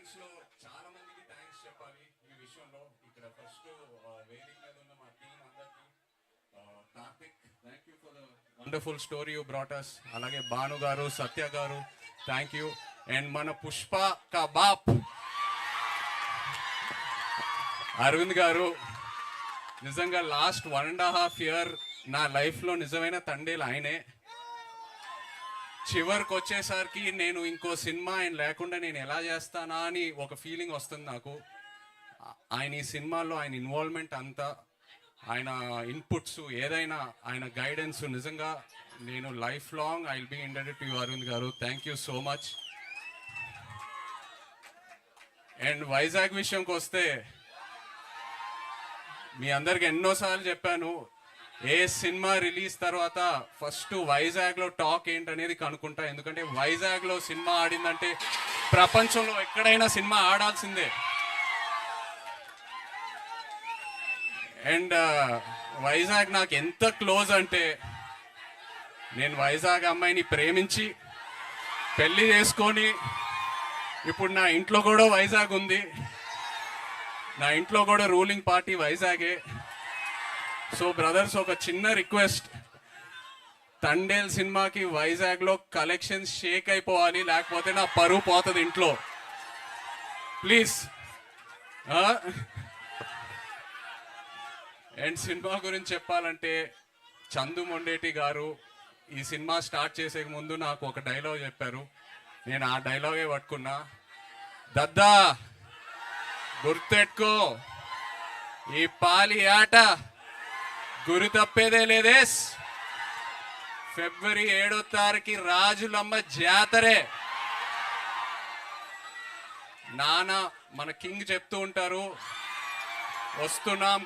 Thanks లో చాలా మందికి థ్యాంక్స్ చెప్పాలి ఈ విషయంలో. ఇక్కడ ఫస్ట్ వేదిక మీద ఉన్న మా టీం అందరికి, Karthik, thank you for the wonderful story you brought us. అలాగే భాను గారు, సత్య గారు, థ్యాంక్ యూ. అండ్ మన పుష్ప కా బాప్ అరవింద్ గారు, నిజంగా లాస్ట్ 1.5 year నా లైఫ్లో నిజమైన తండేలు ఆయనే. చివరికి వచ్చేసరికి నేను ఇంకో సినిమా ఆయన లేకుండా నేను ఎలా చేస్తానా అని ఒక ఫీలింగ్ వస్తుంది నాకు. ఆయన ఈ సినిమాలో ఆయన ఇన్వాల్వ్మెంట్ అంతా, ఆయన ఇన్పుట్స్, ఏదైనా ఆయన గైడెన్స్, నిజంగా నేను life long I will be indebted to you Arvind గారు. Thank you so much. And Vizag విషయంకి వస్తే, మీ అందరికి ఎన్నోసార్లు చెప్పాను, ఏ సినిమా రిలీజ్ తర్వాత ఫస్ట్ వైజాగ్లో టాక్ ఏంటనేది కనుక్కుంటా. ఎందుకంటే వైజాగ్లో సినిమా ఆడిందంటే ప్రపంచంలో ఎక్కడైనా సినిమా ఆడాల్సిందే. అండ్ వైజాగ్ నాకు ఎంత క్లోజ్ అంటే, నేను వైజాగ్ అమ్మాయిని ప్రేమించి పెళ్లి చేసుకొని ఇప్పుడు నా ఇంట్లో కూడా వైజాగ్ ఉంది. నా ఇంట్లో కూడా రూలింగ్ పార్టీ వైజాగే. సో బ్రదర్స్, ఒక చిన్న రిక్వెస్ట్, తండేల్ సినిమాకి వైజాగ్లో కలెక్షన్స్ షేక్ అయిపోవాలి, లేకపోతే నా పరువు పోతుంది ఇంట్లో. ప్లీజ్. అండ్ సినిమా గురించి చెప్పాలంటే, చందు మొండేటి గారు ఈ సినిమా స్టార్ట్ చేసే ముందు నాకు ఒక డైలాగ్ చెప్పారు. నేను ఆ డైలాగే పట్టుకున్నా. దద్దా గుర్తెట్టుకో, ఈ పాలి ఆట గురి తప్పేదే లేదేస్. February 7వ రాజులమ్మ జాతరే. నాన్న మన కింగ్ చెప్తూ ఉంటారు, వస్తున్నాం